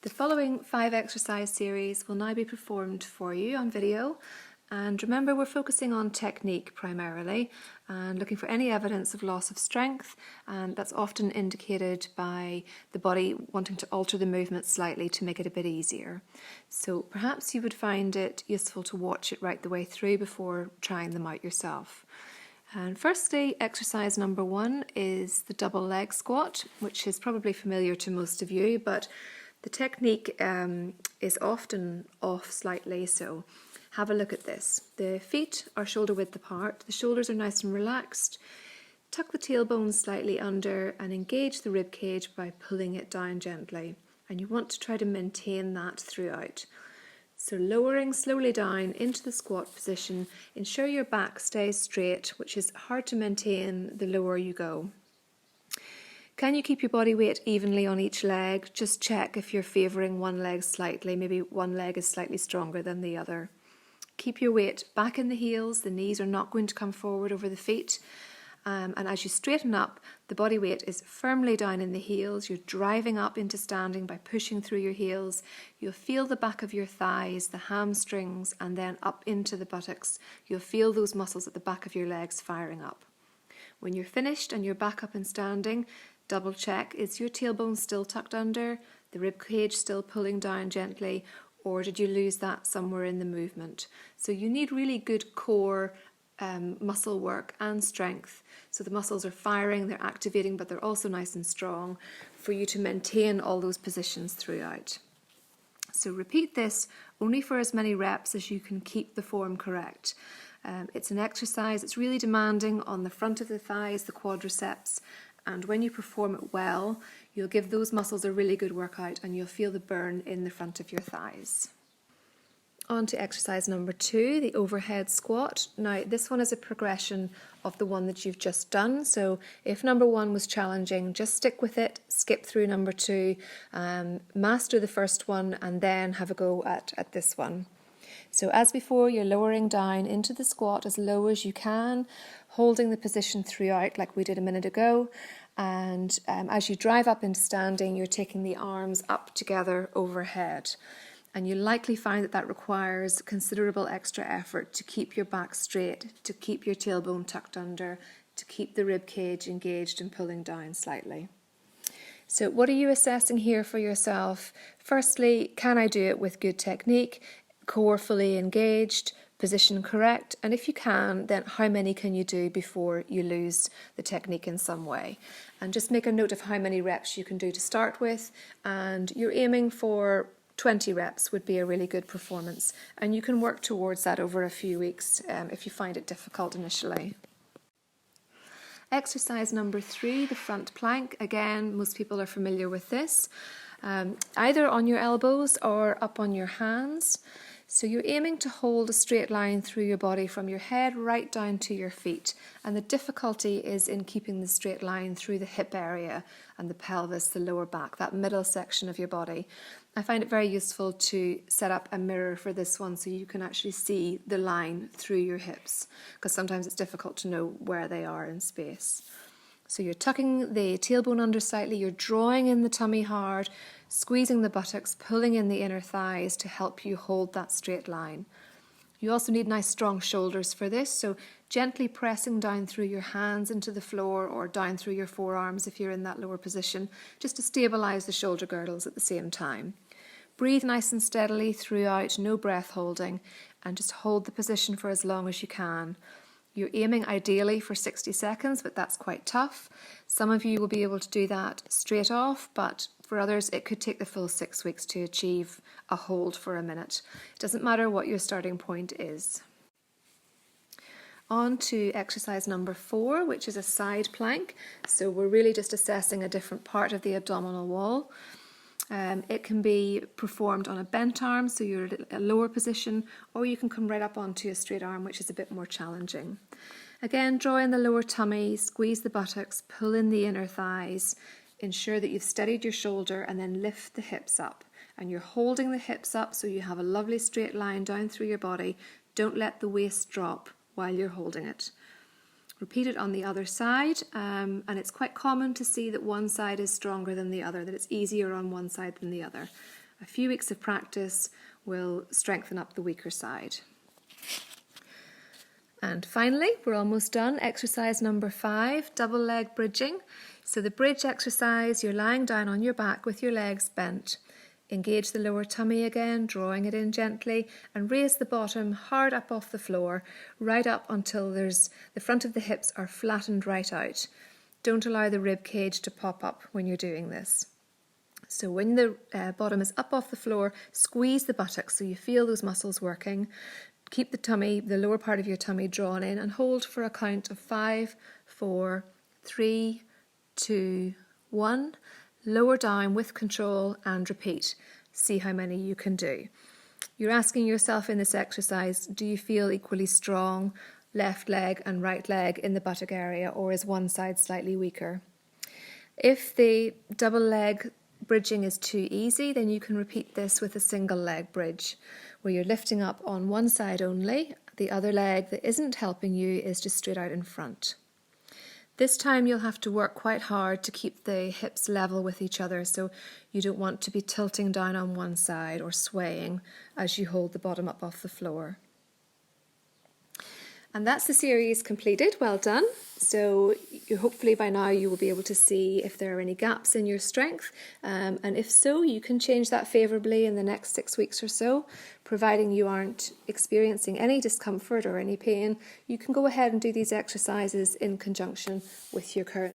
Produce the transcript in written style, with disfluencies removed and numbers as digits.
The following 5 exercise series will now be performed for you on video, and remember we're focusing on technique primarily and looking for any evidence of loss of strength, and that's often indicated by the body wanting to alter the movement slightly to make it a bit easier. So perhaps you would find it useful to watch it right the way through before trying them out yourself. And firstly, exercise number 1 is the double leg squat, which is probably familiar to most of you, but the technique is often off slightly, so have a look at this. The feet are shoulder width apart, the shoulders are nice and relaxed. Tuck the tailbone slightly under and engage the rib cage by pulling it down gently. And you want to try to maintain that throughout. So lowering slowly down into the squat position, ensure your back stays straight, which is hard to maintain the lower you go. Can you keep your body weight evenly on each leg? Just check if you're favouring one leg slightly, maybe one leg is slightly stronger than the other. Keep your weight back in the heels, the knees are not going to come forward over the feet. And as you straighten up, the body weight is firmly down in the heels. You're driving up into standing by pushing through your heels. You'll feel the back of your thighs, the hamstrings, and then up into the buttocks. You'll feel those muscles at the back of your legs firing up. When you're finished and you're back up and standing, double check, is your tailbone still tucked under, the rib cage still pulling down gently, or did you lose that somewhere in the movement? So you need really good core muscle work and strength. So the muscles are firing, they're activating, but they're also nice and strong for you to maintain all those positions throughout. So repeat this only for as many reps as you can keep the form correct. It's an exercise, it's really demanding on the front of the thighs, the quadriceps, and when you perform it well, you'll give those muscles a really good workout and you'll feel the burn in the front of your thighs. On to exercise number 2, the overhead squat. Now this one is a progression of the one that you've just done, so if number 1 was challenging, just stick with it, skip through number 2, master the first one and then have a go at this one. So as before, you're lowering down into the squat as low as you can, holding the position throughout like we did a minute ago, and as you drive up into standing, you're taking the arms up together overhead. And you likely find that that requires considerable extra effort to keep your back straight, to keep your tailbone tucked under, to keep the rib cage engaged and pulling down slightly. So what are you assessing here for yourself? Firstly, can I do it with good technique, core fully engaged, position correct? And if you can, then how many can you do before you lose the technique in some way? And just make a note of how many reps you can do to start with, and you're aiming for 20 reps would be a really good performance, and you can work towards that over a few weeks if you find it difficult initially. Exercise number 3, the front plank. Again, most people are familiar with this, either on your elbows or up on your hands. So you're aiming to hold a straight line through your body from your head right down to your feet, and the difficulty is in keeping the straight line through the hip area and the pelvis, the lower back, that middle section of your body. I find it very useful to set up a mirror for this one so you can actually see the line through your hips, because sometimes it's difficult to know where they are in space. So you're tucking the tailbone under slightly, you're drawing in the tummy hard, squeezing the buttocks, pulling in the inner thighs to help you hold that straight line. You also need nice strong shoulders for this, so gently pressing down through your hands into the floor or down through your forearms if you're in that lower position, just to stabilise the shoulder girdles at the same time. Breathe nice and steadily throughout, no breath holding, and just hold the position for as long as you can. You're aiming ideally for 60 seconds, but that's quite tough. Some of you will be able to do that straight off, but for others it could take the full 6 weeks to achieve a hold for a minute. It doesn't matter what your starting point is. On to exercise number 4, which is a side plank. So we're really just assessing a different part of the abdominal wall. It can be performed on a bent arm, so you're at a lower position, or you can come right up onto a straight arm, which is a bit more challenging. Again, draw in the lower tummy, squeeze the buttocks, pull in the inner thighs, ensure that you've steadied your shoulder, and then lift the hips up. And you're holding the hips up so you have a lovely straight line down through your body. Don't let the waist drop while you're holding it. Repeat it on the other side, and it's quite common to see that one side is stronger than the other, that it's easier on one side than the other. a few weeks of practice will strengthen up the weaker side. And finally, we're almost done. Exercise number 5, double leg bridging. So the bridge exercise, you're lying down on your back with your legs bent. Engage the lower tummy again, drawing it in gently, and raise the bottom hard up off the floor, right up until the front of the hips are flattened right out. Don't allow the rib cage to pop up when you're doing this. So when the bottom is up off the floor, squeeze the buttocks so you feel those muscles working. Keep the tummy, the lower part of your tummy drawn in, and hold for a count of 5, 4, 3, 2, 1. Lower down with control and repeat. See how many you can do. You're asking yourself in this exercise, do you feel equally strong, left leg and right leg in the buttock area, or is one side slightly weaker? If the double leg bridging is too easy, then you can repeat this with a single leg bridge, where you're lifting up on one side only. The other leg that isn't helping you is just straight out in front. This time you'll have to work quite hard to keep the hips level with each other, so you don't want to be tilting down on one side or swaying as you hold the bottom up off the floor. And that's the series completed. Well done. So hopefully by now you will be able to see if there are any gaps in your strength, and if so, you can change that favourably in the next 6 weeks or so. Providing you aren't experiencing any discomfort or any pain, you can go ahead and do these exercises in conjunction with your current